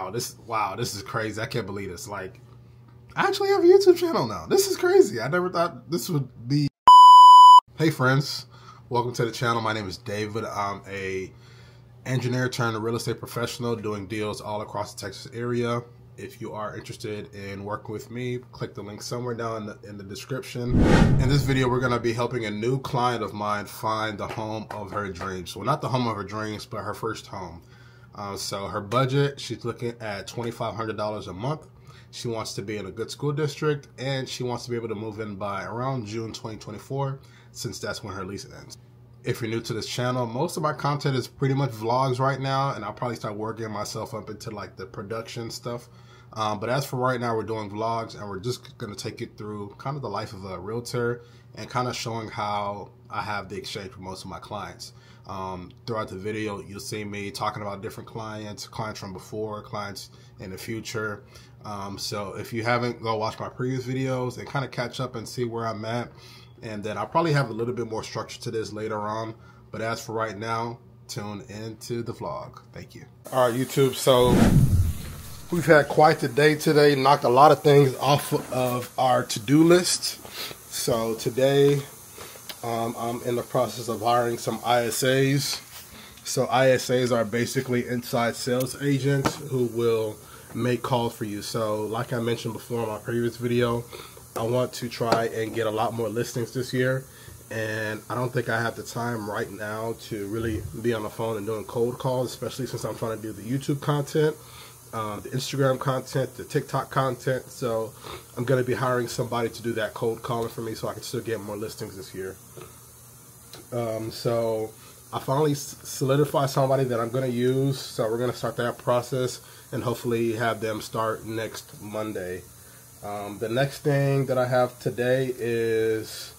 wow, this is crazy. I can't believe this. Like, I actually have a YouTube channel now. This is crazy. I never thought this would be. Hey friends, welcome to the channel. My name is David. I'm a engineer turned real estate professional doing deals all across the Texas area. If you are interested in working with me, click the link somewhere down in the description. In this video, we're going to be helping a new client of mine find the home of her dreams. Well, not the home of her dreams, but her first home. So her budget, she's looking at $2,500 a month. She wants to be in a good school district, and she wants to be able to move in by around June 2024, since that's when her lease ends. If you're new to this channel, most of my content is pretty much vlogs right now, and I'll probably start working myself up into like the production stuff. But as for right now, we're doing vlogs, and we're just going to take it through kind of the life of a realtor and kind of showing how I have the exchange with most of my clients. Throughout the video, you'll see me talking about different clients from before, clients in the future. So if you haven't, go watch my previous videos and kind of catch up and see where I'm at. And then I'll probably have a little bit more structure to this later on. But as for right now, tune into the vlog. Thank you. All right, YouTube. So we've had quite the day today. Knocked a lot of things off of our to-do list. So today, I'm in the process of hiring some ISAs. So ISAs are basically inside sales agents who will make calls for you. So like I mentioned before in my previous video, I want to try and get a lot more listings this year, and I don't think I have the time right now to really be on the phone and doing cold calls, especially since I'm trying to do the YouTube content, the Instagram content, the TikTok content. So I'm going to be hiring somebody to do that cold calling for me so I can still get more listings this year. So I finally solidified somebody that I'm going to use, so we're going to start that process and hopefully have them start next Monday. The next thing that I have today is,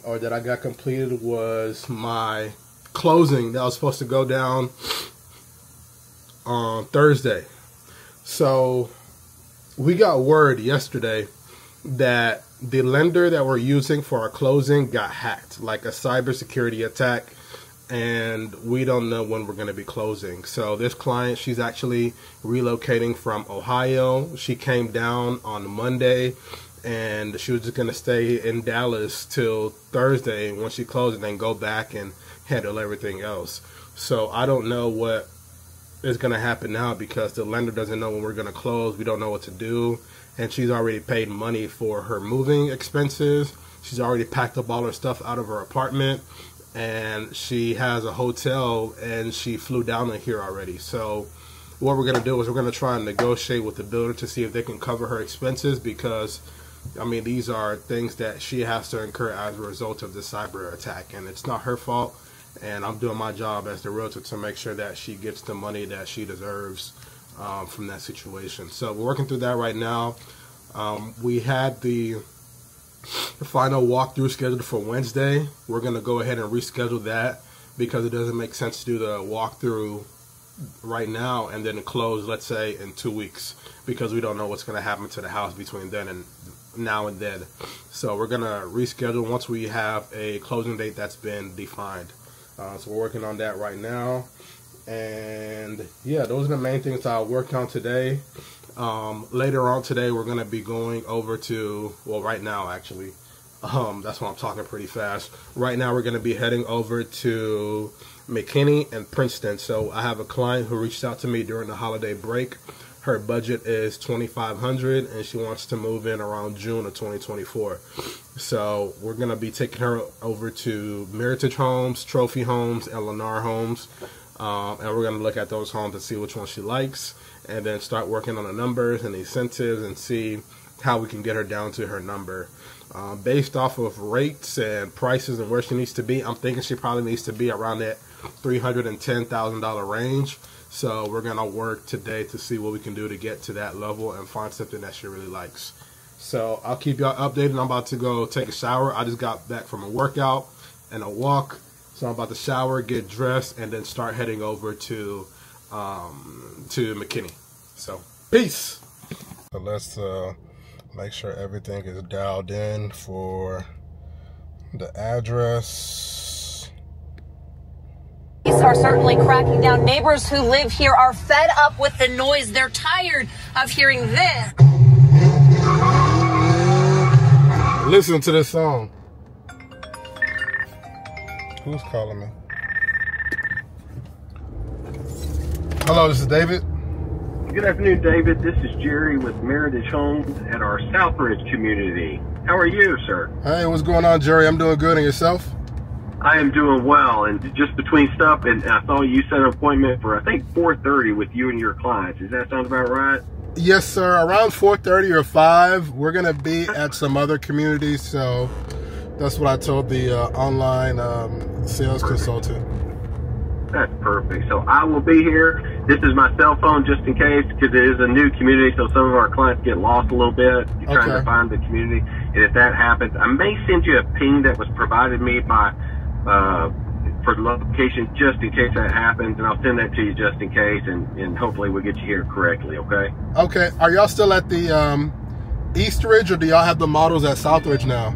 or that I got completed, was my closing that was supposed to go down on Thursday. So we got word yesterday that the lender that we're using for our closing got hacked, like a cybersecurity attack, and we don't know when we're going to be closing. So this client, she's actually relocating from Ohio. She came down on Monday, and she was just going to stay in Dallas till Thursday when she closed, and then go back and handle everything else. So I don't know what is going to happen now, because the lender doesn't know when we're going to close. We don't know what to do, and she's already paid money for her moving expenses. She's already packed up all her stuff out of her apartment, and she has a hotel, and she flew down here already. So what we're going to do is we're going to try and negotiate with the builder to see if they can cover her expenses, because I mean, these are things that she has to incur as a result of the cyber attack, and it's not her fault. And I'm doing my job as the realtor to make sure that she gets the money that she deserves from that situation. So we're working through that right now. We had the final walkthrough scheduled for Wednesday. We're going to go ahead and reschedule that, because it doesn't make sense to do the walkthrough right now and then close, let's say, in 2 weeks, because we don't know what's going to happen to the house between then and now and then. So we're going to reschedule once we have a closing date that's been defined. So we're working on that right now. And yeah, those are the main things I'll work on today. Later on today, we're going to be going over to, well, right now actually, that's why I'm talking pretty fast. Right now we're going to be heading over to McKinney and Princeton. So I have a client who reached out to me during the holiday break. Her budget is $2,500, and she wants to move in around June of 2024. So we're going to be taking her over to Meritage Homes, Trophy Homes, and Lennar Homes. And we're going to look at those homes and see which one she likes, and then start working on the numbers and the incentives and see how we can get her down to her number. Based off of rates and prices and where she needs to be, I'm thinking she probably needs to be around that $310,000 range. So we're going to work today to see what we can do to get to that level and find something that she really likes. So I'll keep y'all updated. I'm about to go take a shower. I just got back from a workout and a walk. So I'm about to shower, get dressed, and then start heading over to McKinney. So peace. So let's make sure everything is dialed in for the address. are certainly cracking down. Neighbors who live here are fed up with the noise. They're tired of hearing this. Listen to this song. Who's calling me? Hello, this is David. Good afternoon, David. This is Jerry with Meritage Homes at our Southridge community. How are you, sir? Hey, what's going on, Jerry? I'm doing good. And yourself? I am doing well. And just between stuff, and I saw you set an appointment for, I think, 4:30 with you and your clients. Does that sound about right? Yes, sir. Around 4:30 or 5, we're going to be at some other communities. So that's what I told the online sales consultant. That's perfect. So I will be here. This is my cell phone just in case, because it is a new community, so some of our clients get lost a little bit trying to find the community. And if that happens, I may send you a ping that was provided me by for the location just in case that happens, and I'll send that to you just in case, and hopefully we'll get you here correctly, okay? Okay. Are y'all still at the Eastridge, or do y'all have the models at Southridge now?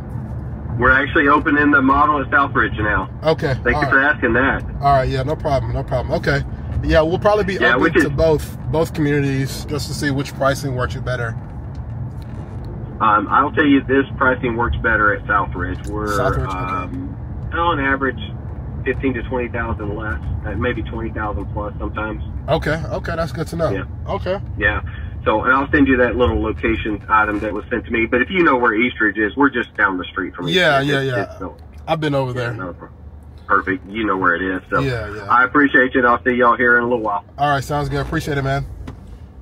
We're actually opening the model at Southridge now. Okay. Thank you for asking that. All right. Yeah, no problem. No problem. Okay. Yeah, we'll probably be open to both communities just to see which pricing works better. I'll tell you this pricing works better at Southridge. We're on average 15 to 20,000 less, maybe 20,000 plus sometimes. Okay. Okay, that's good to know. Yeah. Okay. Yeah. So, and I'll send you that little location item that was sent to me. But if you know where Eastridge is, we're just down the street from Eastridge. Yeah. I've been over there. No, perfect. You know where it is. So yeah. I appreciate it. I'll see y'all here in a little while. All right, sounds good. Appreciate it, man.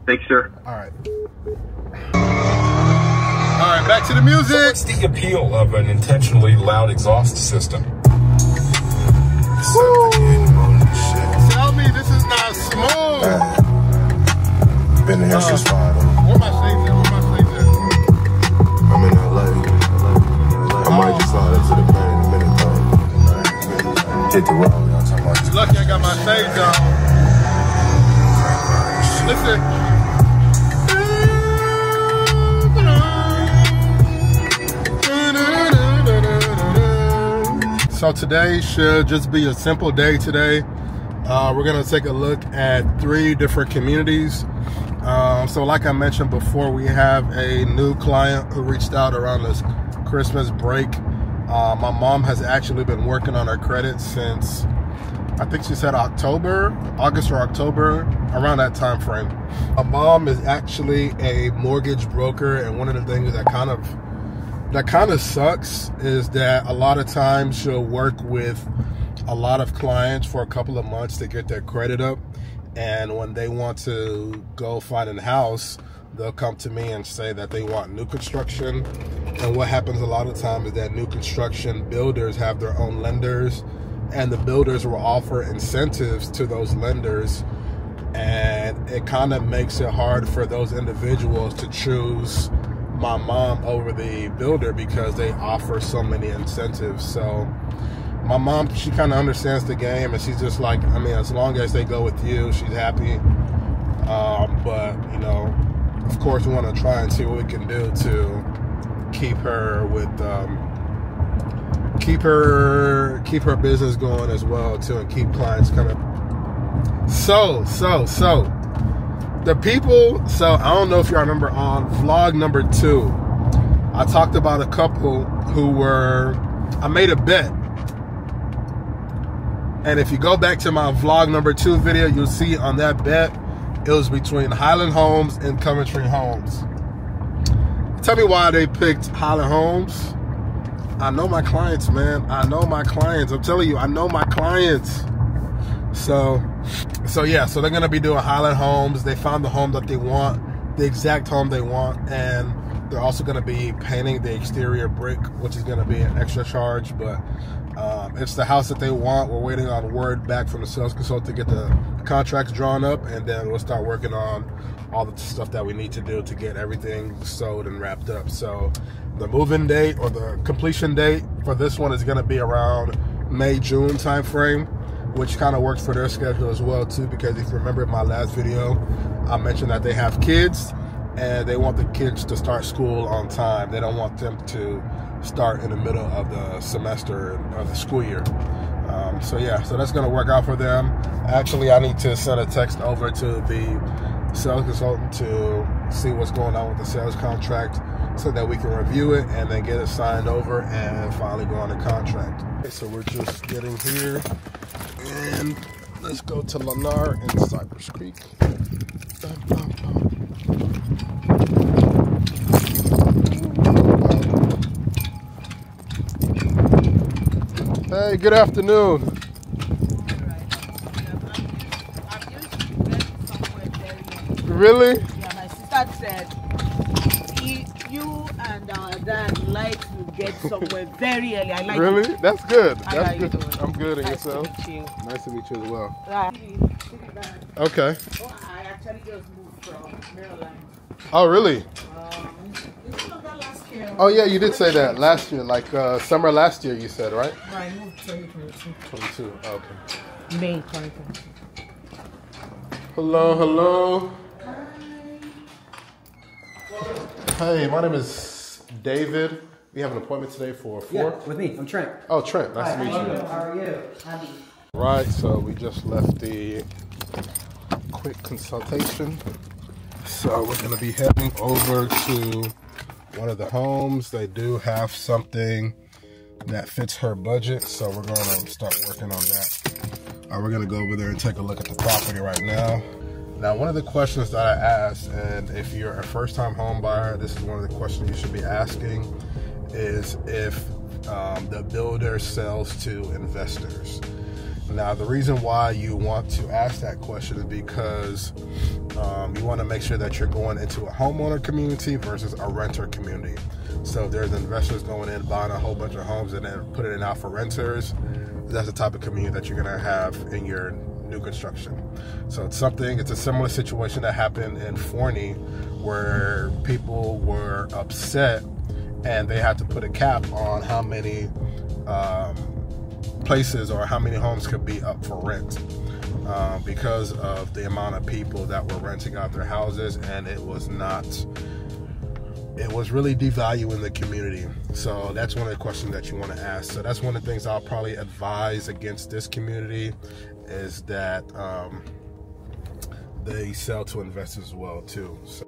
Thanks, sir. All right. All right, back to the music. So what's the appeal of an intentionally loud exhaust system? Tell me this is not smooth. Been here since 5. Where my shades at? I'm in LA. I might just slide into the plane in a minute though. Hit the road, y'all talking about. Lucky I got my shades on. Listen. So today should just be a simple day today. We're gonna take a look at 3 different communities. So like I mentioned before, we have a new client who reached out around this Christmas break. My mom has actually been working on her credit since, I think she said August or October, around that time frame. My mom is actually a mortgage broker, and one of the things that kind of sucks is that a lot of times she'll work with a lot of clients for a couple of months to get their credit up. And when they want to go find a house, they'll come to me and say that they want new construction. And what happens a lot of times is that new construction builders have their own lenders, and the builders will offer incentives to those lenders. And it kind of makes it hard for those individuals to choose my mom over the builder because they offer so many incentives. So my mom, she kind of understands the game, and she's just like, I mean, as long as they go with you, she's happy. But, you know, of course, we want to try and see what we can do to keep her with, keep her business going as well, too, and keep clients coming. So, the people, so I don't know if y'all remember on vlog number 2, I talked about a couple who I made a bet. And if you go back to my vlog number 2 video, you'll see on that bet, it was between Highland Homes and Coventry Homes. Tell me why they picked Highland Homes. I know my clients, man. I know my clients. I'm telling you, I know my clients. So yeah, so they're going to be doing Highland Homes. They found the home that they want, the exact home they want, and they're also going to be painting the exterior brick, which is going to be an extra charge, but it's the house that they want. We're waiting on word back from the sales consultant to get the contracts drawn up, and then we'll start working on all the stuff that we need to do to get everything sold and wrapped up. So the move-in date or the completion date for this one is going to be around May, June time frame, which kind of works for their schedule as well too, because if you remember in my last video, I mentioned that they have kids and they want the kids to start school on time. They don't want them to start in the middle of the semester of the school year. So yeah, so that's going to work out for them. Actually, I need to send a text over to the sales consultant to see what's going on with the sales contract so that we can review it and then get it signed over and finally go on the contract. Okay, so we're just getting here, and let's go to Lennar in Cypress Creek. Hey, good afternoon. Really? Yeah, my sister said you and our dad like to get somewhere very early. I like Really? it. That's good. How That's are you good. doing? I'm good, and Nice yourself? to meet you. Nice to meet you as well. Right. Okay. Oh, I actually just moved from Maryland. Oh, really? It's not that last year. Oh, yeah, you did say that last year, like summer last year, you said, right? No, I moved 2022. 22. Okay. May 2022. Hello, hello. Hey, my name is David. We have an appointment today for 4. Yeah, with me. I'm Trent. Oh, Trent. Nice to meet you. How are you? Happy. Right, so we just left the quick consultation. So we're going to be heading over to one of the homes. They do have something that fits her budget, so we're going to start working on that. We're going to go over there and take a look at the property right now. Now, one of the questions that I asked, and if you're a first-time home buyer, this is one of the questions you should be asking, is if the builder sells to investors. Now, the reason why you want to ask that question is because you want to make sure that you're going into a homeowner community versus a renter community. So if there's investors going in, buying a whole bunch of homes and then putting it out for renters, that's the type of community that you're going to have in your new construction. So it's a similar situation that happened in Forney where people were upset and they had to put a cap on how many places or how many homes could be up for rent because of the amount of people that were renting out their houses, and it was really devaluing the community. So that's one of the questions that you want to ask. So that's one of the things I'll probably advise against this community, is that they sell to investors as well too. So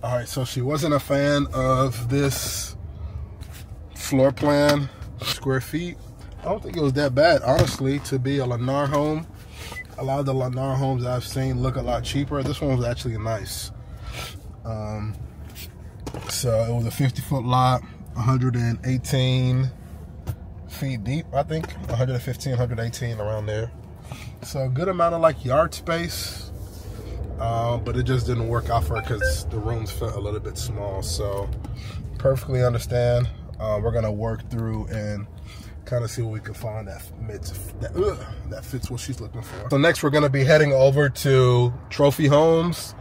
All right, so she wasn't a fan of this floor plan, square feet. I don't think it was that bad, honestly, to be a Lennar home. A lot of the Lennar homes I've seen look a lot cheaper. This one was actually nice. So it was a 50-foot lot, 118 feet deep, I think. 115, 118, around there. So a good amount of like yard space. But it just didn't work out for her because the rooms felt a little bit small. So perfectly understand. We're gonna work through and kind of see what we can find that fits what she's looking for. So next we're gonna be heading over to Trophy Homes,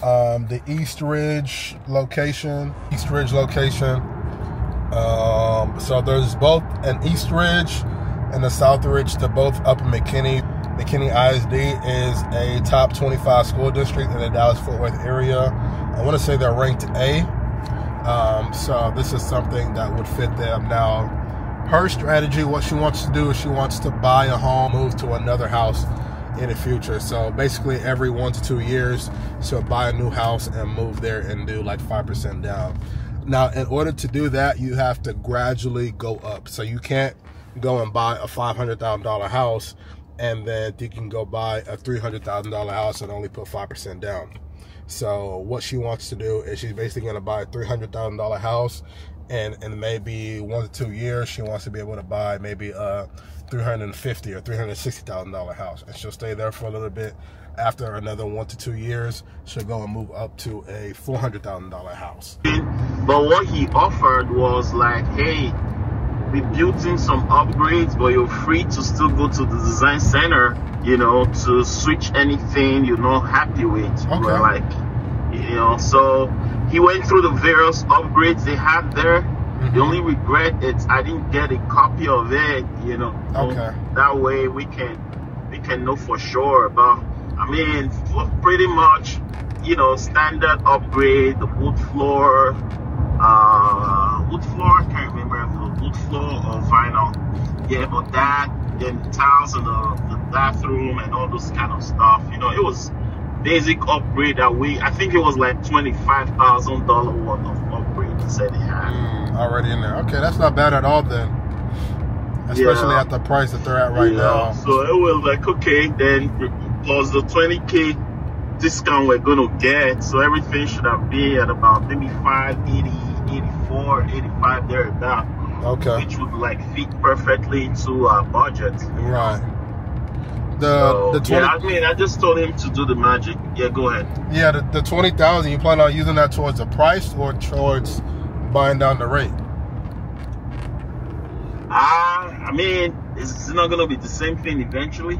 the East Ridge location. So there's both an East Ridge and a South Ridge to both up in McKinney. McKinney ISD is a top 25 school district in the Dallas-Fort Worth area. I want to say they're ranked A. So this is something that would fit them. Now, her strategy, what she wants to do is she wants to buy a home, move to another house in the future. So basically every 1 to 2 years, she'll buy a new house and move there and do like 5% down. Now, in order to do that, you have to gradually go up. So you can't go and buy a $500,000 house and then you can go buy a $300,000 house and only put 5% down. So what she wants to do is she's basically going to buy a $300,000 house, and in maybe 1 to 2 years, she wants to be able to buy maybe a $350,000 or $360,000 house, and she'll stay there for a little bit. After another 1 to 2 years, she'll go and move up to a $400,000 house. But what he offered was like, hey, we built in some upgrades, but you're free to still go to the design center, you know, to switch anything you're not happy with. Okay. We're like, you know, so he went through the various upgrades they had there. The only regret is I didn't get a copy of it, you know. Okay. That way we can know for sure. But I mean, pretty much, you know, standard upgrade, the wood floor, I can't remember if it was wood floor or vinyl. Yeah, but that, then the tiles in the bathroom and all those kind of stuff. You know, it was basic upgrade that I think it was like $25,000 worth of upgrade he said he had. Already in there. Okay, that's not bad at all then. Especially at the price that they're at right now. So it was like, okay, then plus the $20K discount we're gonna get, so everything should have been at about maybe $580, $84, $85 thereabout. Okay. Which would like fit perfectly into our budget. Right. I mean, I just told him to do the magic. Yeah, go ahead. Yeah, the $20,000, you plan on using that towards the price or towards buying down the rate? I mean, it's not gonna be the same thing eventually.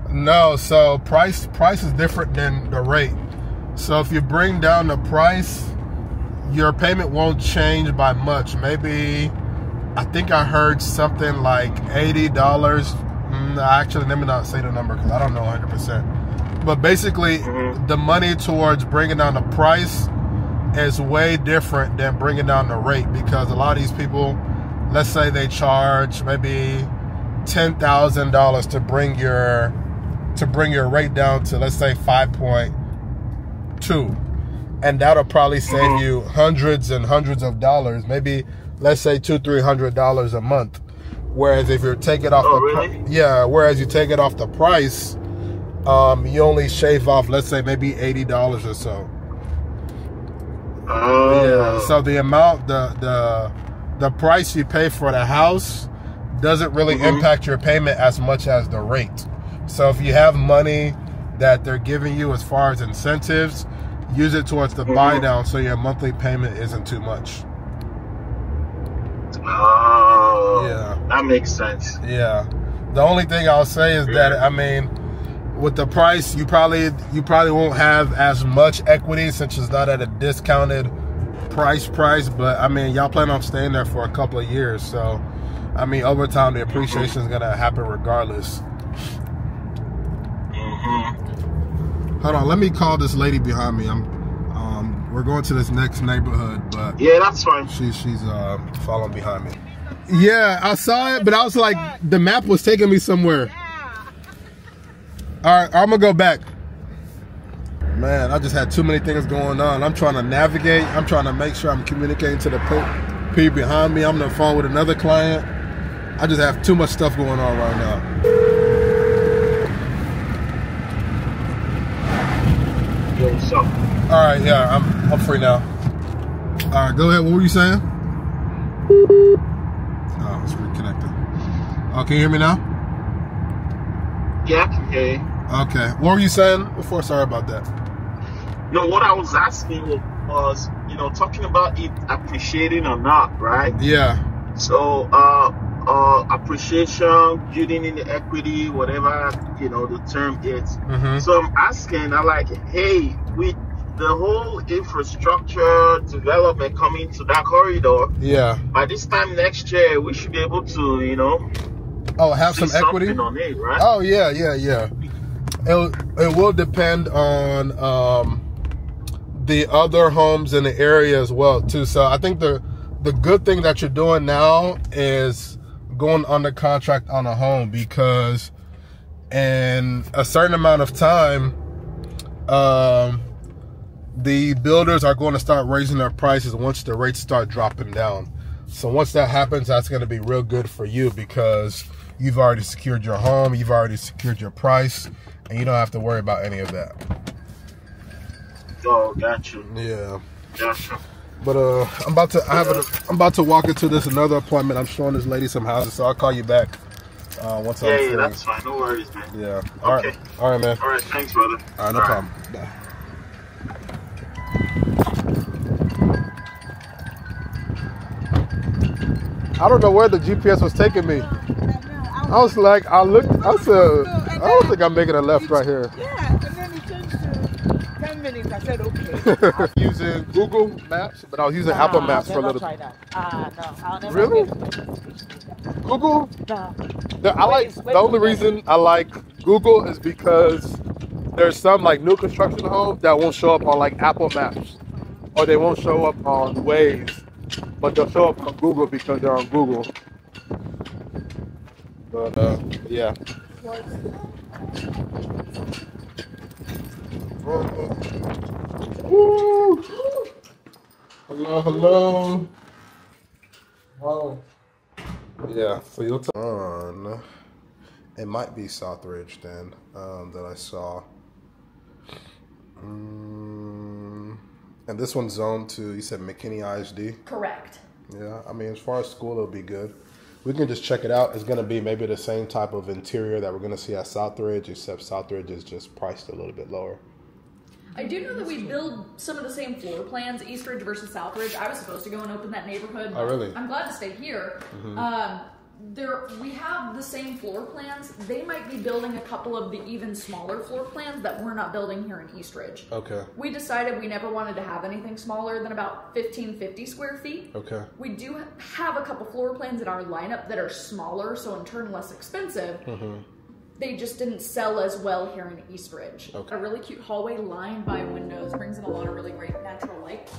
No, so price is different than the rate. So if you bring down the price, your payment won't change by much. Maybe, I think I heard something like $80. Actually, let me not say the number because I don't know 100%. But basically, the money towards bringing down the price is way different than bringing down the rate, because a lot of these people, let's say they charge maybe $10,000 to bring your rate down to, let's say, 5.2, and that'll probably save you hundreds and hundreds of dollars, maybe let's say $200-300 a month. Whereas if you're taking off whereas you take it off the price, you only shave off, let's say, maybe $80 or so. Yeah. So the amount, the price you pay for the house doesn't really impact your payment as much as the rate. So if you have money that they're giving you as far as incentives, use it towards the buy down so your monthly payment isn't too much. Oh, yeah, that makes sense. Yeah. The only thing I'll say is that, I mean, with the price, you probably won't have as much equity since it's not at a discounted price, but I mean, y'all plan on staying there for a couple of years, so I mean, over time the appreciation is gonna happen regardless. Hold on, let me call this lady behind me. We're going to this next neighborhood, but yeah, that's fine. She's following behind me. Yeah, I saw it, but I was like, the map was taking me somewhere. All right, I'm gonna go back. Man, I just had too many things going on. I'm trying to navigate. I'm trying to make sure I'm communicating to the people behind me. I'm on the phone with another client. I just have too much stuff going on right now. Yo, what's up? All right, yeah, I'm free now. All right, go ahead. What were you saying? Oh, it's reconnected. Oh, can you hear me now? Yeah, I can hear you. Okay. What were you saying before? Sorry about that. No, what I was asking was, you know, talking about it appreciating or not, right? Yeah. So, appreciation, building in the equity, whatever, you know, the term is. Mm-hmm. So I'm asking, I'm like, hey, with the whole infrastructure development coming to that corridor, Yeah. by this time next year, we should be able to, you know, Oh, have some equity on it, right? Oh, yeah. It will depend on the other homes in the area as well too. So I think the good thing that you're doing now is going under contract on a home, because in a certain amount of time, the builders are going to start raising their prices once the rates start dropping down. So once that happens, that's going to be real good for you, because you've already secured your home, you've already secured your price, and you don't have to worry about any of that. Oh, gotcha. Yeah. Gotcha. But I'm about to walk into this another appointment. I'm showing this lady some houses, so I'll call you back once I'm free. Yeah, that's fine. No worries, man. Yeah. Okay. All right, man. All right, thanks, brother. All right, no problem. Bye. I don't know where the GPS was taking me. I was like, I said, I don't think I'm making a left right here. Yeah, and then it changed to 10 minutes. I said, okay. I was using Google Maps, but I was using Apple Maps for a little bit. No, I'll never Really? Google? No. The only reason I like Google is because there's some like new construction homes that won't show up on like Apple Maps, or they won't show up on Waze, but they'll show up on Google because they're on Google. But yeah. Woo. Hello. Wow. Yeah, so you'll turn. It might be Southridge then that I saw. And this one's zoned to, you said McKinney ISD? Correct. Yeah, I mean, as far as school, it'll be good. We can just check it out. It's going to be maybe the same type of interior that we're going to see at Southridge, except Southridge is just priced a little bit lower. I do know that we build some of the same floor plans, Eastridge versus Southridge. I was supposed to go and open that neighborhood. Oh, really? I'm glad to stay here. Mm-hmm. We have the same floor plans. They might be building a couple of the even smaller floor plans that we're not building here in Eastridge. Okay. We decided we never wanted to have anything smaller than about 1550 square feet. Okay. We do have a couple floor plans in our lineup that are smaller, so in turn less expensive. Mm-hmm. They just didn't sell as well here in Eastridge. Okay. A really cute hallway lined by windows brings in a lot of really great natural light.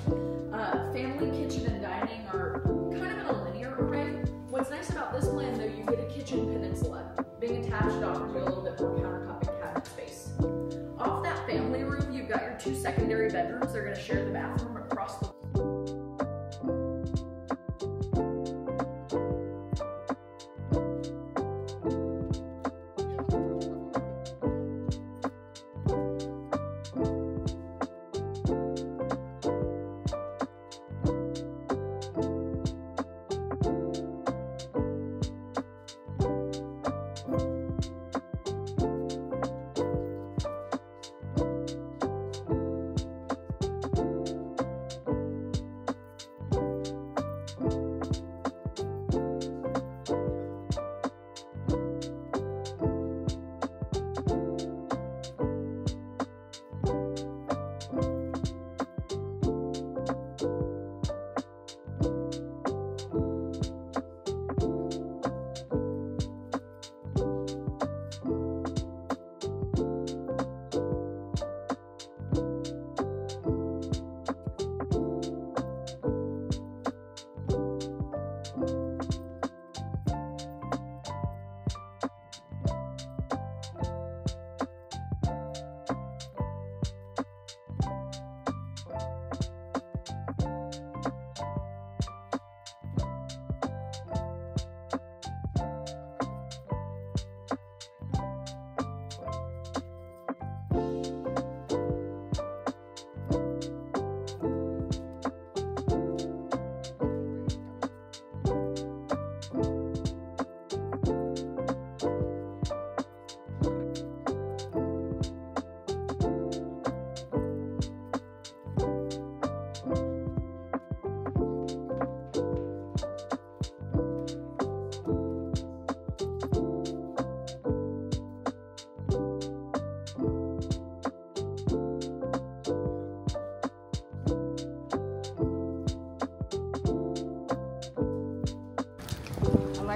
Family kitchen and dining are kind of in a linear array. What's nice about this plan, though, you get a kitchen peninsula. Being attached offers you a little bit more countertop and cabinet space. Off that family room, you've got your 2 secondary bedrooms. They're going to share the bathroom across the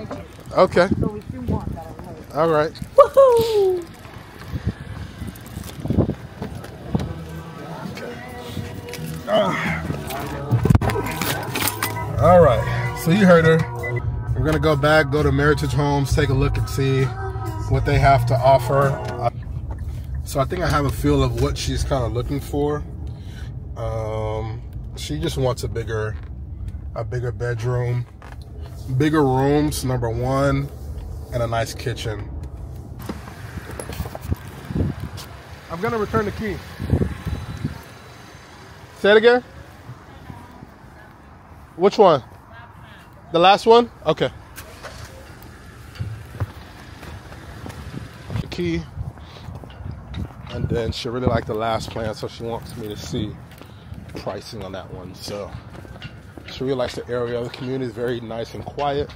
like it. Okay. So if you want that, I like. All right. Woohoo! All right. So you heard her. We're gonna go back, go to Meritage Homes, take a look and see what they have to offer. So I think I have a feel of what she's kind of looking for. She just wants a bigger bedroom, bigger rooms, number one, and a nice kitchen. I'm gonna return the key. Say it again. Which one? The last one? Okay. The key. And then she really liked the last plan, so she wants me to see pricing on that one. So she really likes the area. The community is very nice and quiet.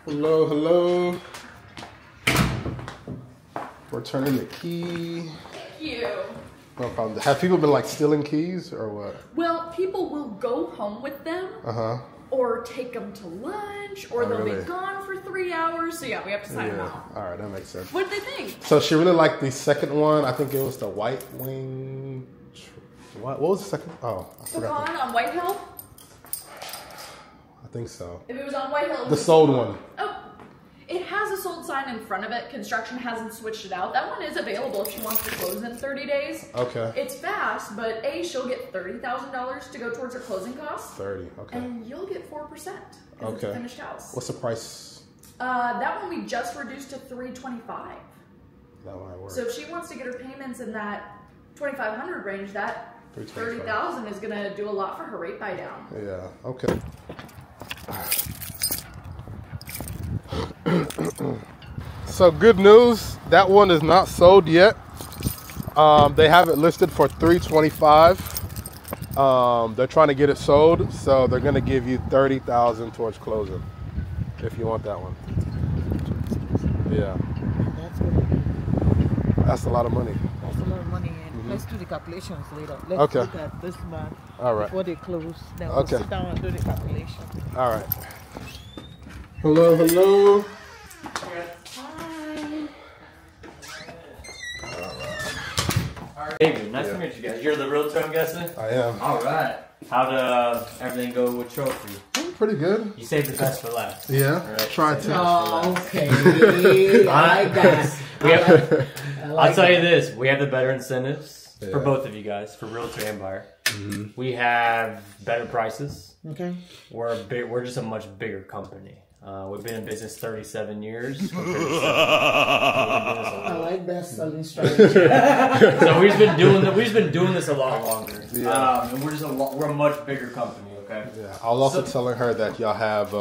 Hello, hello. Returning the key. Thank you. No problem. Have people been like stealing keys or what? Well, people will go home with them. Or take them to lunch, or they'll be gone for 3 hours. So yeah, we have to sign them out. All right, that makes sense. What did they think? So she really liked the second one. I think it was the White Wing. What was the second? Oh, I forgot. Pecan on White Hill? I think so. If it was on White Hill, The sold one. Oh, it has a sold sign in front of it. Construction hasn't switched it out. That one is available if she wants to close in 30 days. Okay. It's fast, but she'll get $30,000 to go towards her closing costs. 30. Okay. And you'll get 4%. Okay. It's a finished house. What's the price? That one we just reduced to $325. That might work. So if she wants to get her payments in that $2,500 range, that $30,000 is gonna do a lot for her rate buy down. Yeah. Okay. So good news, that one is not sold yet. They have it listed for $325. They're trying to get it sold, so they're gonna give you $30,000 towards closing if you want that one. Yeah. That's a lot of money. That's a lot of money. And let's do the calculations later. Let's look at this month before they close. Then we'll sit down and do the calculation. All right. Hello, hello. David, nice to meet you guys. You're the realtor, I'm guessing? I am. All right. How'd everything go with Trophy? Pretty good. You saved the best for last. Yeah, right? try to. Oh, okay. I like that. I'll tell you this. We have the better incentives for both of you guys, for realtor and buyer. We have better prices. Okay. We're just a much bigger company. We've been in business 37 years. I like that selling strategy. So we've been doing this a lot longer. Yeah. And we're a much bigger company. Okay. Yeah. I was also telling her that y'all have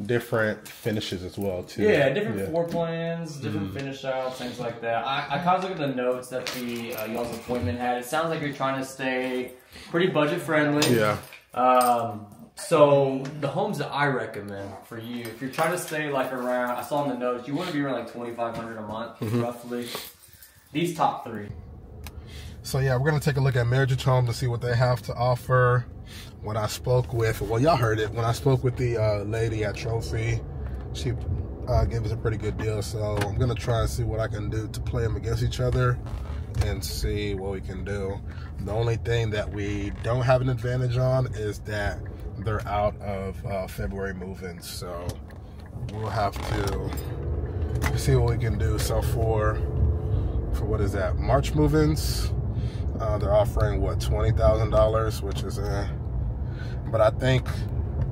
different finishes as well too. Yeah, different floor plans, different finish outs, things like that. I kind of look at the notes that the y'all's appointment had. It sounds like you're trying to stay pretty budget friendly. Yeah. So the homes that I recommend for you, if you're trying to stay like around, I saw in the notes, you want to be around like $2,500 a month, roughly. These top three. So yeah, we're gonna take a look at Meritage Home to see what they have to offer. When I spoke with, well, y'all heard it. When I spoke with the lady at Trophy, she gave us a pretty good deal. So I'm gonna try and see what I can do to play them against each other and see what we can do. The only thing that we don't have an advantage on is that they're out of February move-ins, so we'll have to see what we can do. So for what is that, March move-ins, they're offering what, $20,000, which is but I think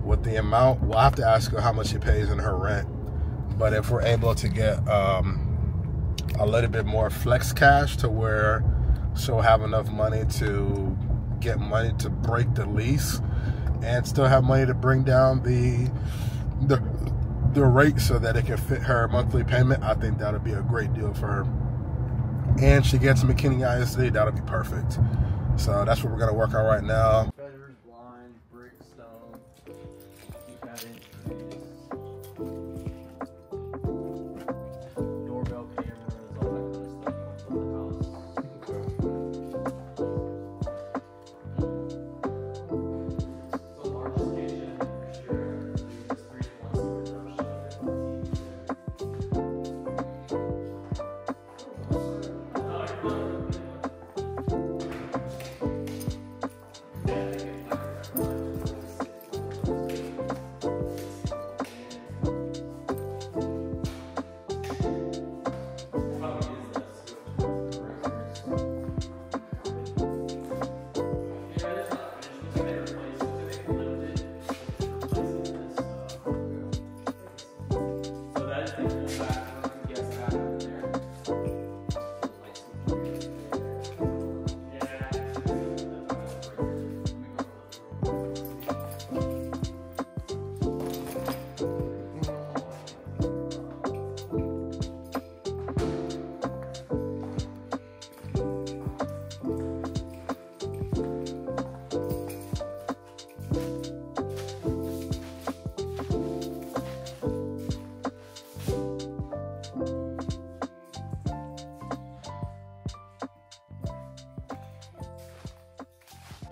with the amount, we'll have to ask her how much she pays in her rent. But if we're able to get a little bit more flex cash to where she'll have enough money to get money to break the lease and still have money to bring down the rate so that it can fit her monthly payment, I think that'll be a great deal for her. And she gets McKinney ISD, that'll be perfect. So that's what we're gonna work on right now. Gutters, blinds, brick, stone, doorbell cameras, all that kind of stuff for the house. Okay.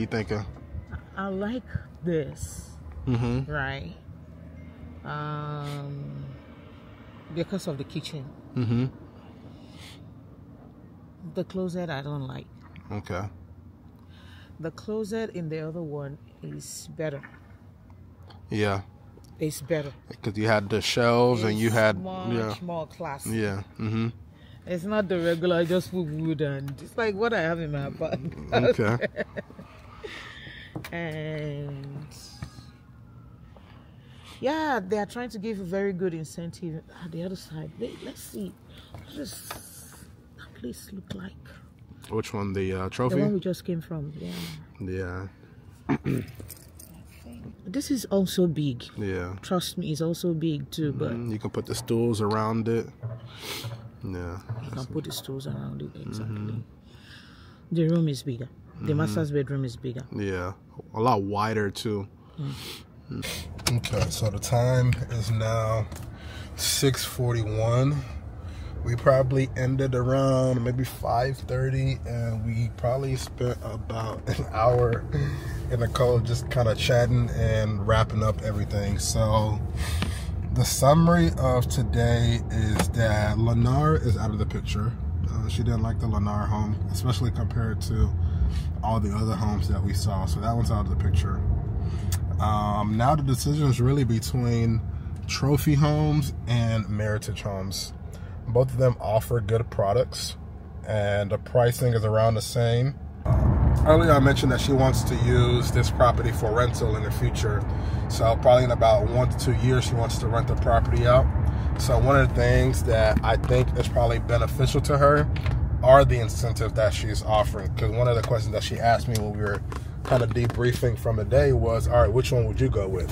You thinking? I like this. Right. Because of the kitchen. The closet I don't like. Okay. The closet in the other one is better. Yeah. It's better. Because you had the shelves and you had much more classy. Yeah. It's not the regular just put wood and it's like what I have in my apartment. Okay. And yeah, they are trying to give a very good incentive at the other side. Let's see. What does that place look like? Which one? The trophy? The one we just came from. Yeah. This is also big. Yeah. Trust me, it's also big too. But you can put the stools around it. Yeah. You can put the stools around it, exactly. The room is bigger. The master's bedroom is bigger. Yeah. A lot wider too. Okay, so the time is now 6:41. We probably ended around maybe 5:30, and we probably spent about an hour in the cold just kind of chatting and wrapping up everything. So the summary of today is that Lennar is out of the picture. She didn't like the Lennar home, especially compared to all the other homes that we saw. So that one's out of the picture. Now the decision is really between Trophy Homes and Meritage Homes. Both of them offer good products and the pricing is around the same. Earlier I mentioned that she wants to use this property for rental in the future. So probably in about 1 to 2 years she wants to rent the property out. So one of the things that I think is probably beneficial to her are the incentives that she's offering. Because one of the questions that she asked me when we were kind of debriefing from the day was, all right, which one would you go with?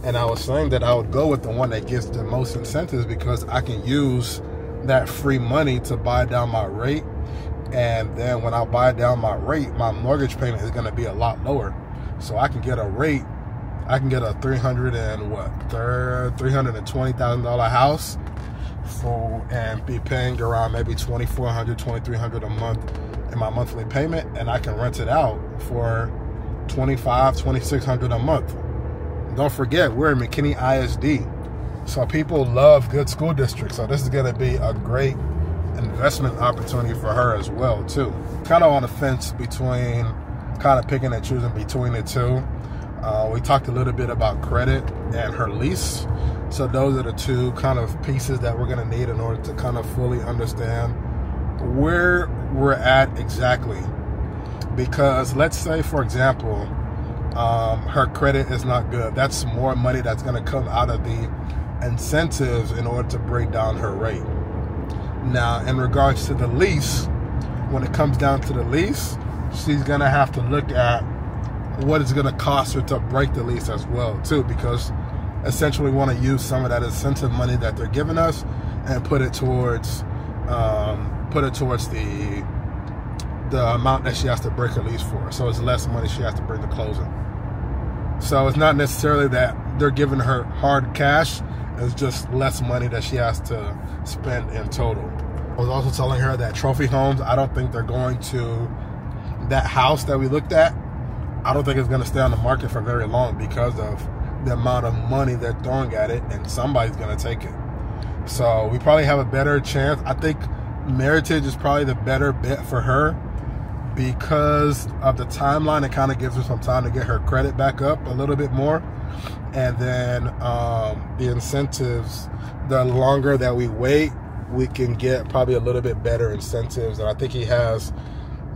And I was saying that I would go with the one that gives the most incentives because I can use that free money to buy down my rate. And then when I buy down my rate, my mortgage payment is going to be a lot lower. So I can get a rate, I can get a $320,000 house and be paying around maybe $2,400, $2,300 a month in my monthly payment, and I can rent it out for $2,500, $2,600 a month. Don't forget, we're in McKinney ISD, so people love good school districts. So this is going to be a great investment opportunity for her as well too. Kind of on the fence between kind of picking and choosing between the two. We talked a little bit about credit and her lease. So those are the two kind of pieces that we're going to need in order to kind of fully understand where we're at exactly. Because let's say, for example, her credit is not good. That's more money that's going to come out of the incentives in order to break down her rate. Now, in regards to the lease, when it comes down to the lease, she's going to have to look at what it's going to cost her to break the lease as well too, because essentially we want to use some of that incentive money that they're giving us and put it towards the amount that she has to break her lease for. So it's less money she has to bring to closing. So it's not necessarily that they're giving her hard cash, it's just less money that she has to spend in total. I was also telling her that Trophy Homes, I don't think they're going to, that house that we looked at, I don't think it's going to stay on the market for very long because of the amount of money they're throwing at it, and somebody's going to take it. So we probably have a better chance. I think Meritage is probably the better bet for her because of the timeline. It kind of gives her some time to get her credit back up a little bit more. And then the incentives, the longer that we wait, we can get probably a little bit better incentives. And I think he has,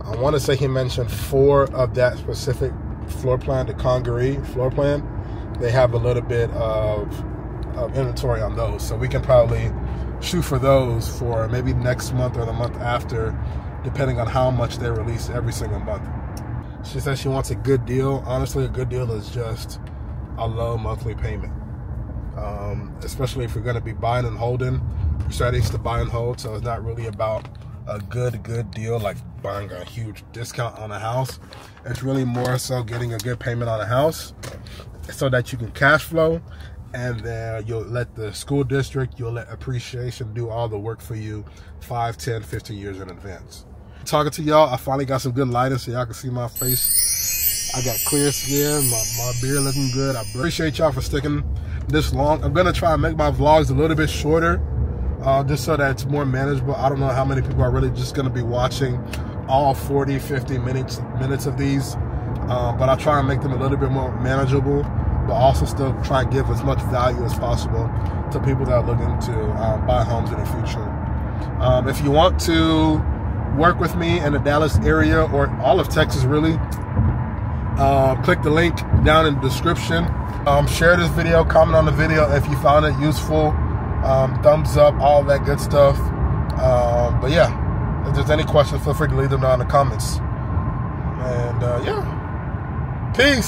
I want to say he mentioned 4 of that specific floor plan, the Congaree floor plan. They have a little bit of inventory on those. So we can probably shoot for those for maybe next month or the month after, depending on how much they release every single month. She says she wants a good deal. Honestly, a good deal is just a low monthly payment. Especially if you're going to be buying and holding. Your strategy is to buy and hold, so it's not really about a good deal like buying a huge discount on a house. It's really more so getting a good payment on a house so that you can cash flow, and then you'll let the school district, you'll let appreciation do all the work for you 5, 10, 15 years in advance. Talking to y'all, I finally got some good lighting so y'all can see my face I got clear skin, my beard looking good. I appreciate y'all for sticking this long. I'm gonna try and make my vlogs a little bit shorter, just so that it's more manageable. I don't know how many people are really just gonna be watching all 40, 50 minutes of these, but I'll try and make them a little bit more manageable, but also still try and give as much value as possible to people that are looking to buy homes in the future. If you want to work with me in the Dallas area or all of Texas really, click the link down in the description. Share this video, comment on the video if you found it useful, thumbs up, all that good stuff. But yeah, if there's any questions, feel free to leave them down in the comments. And yeah, peace.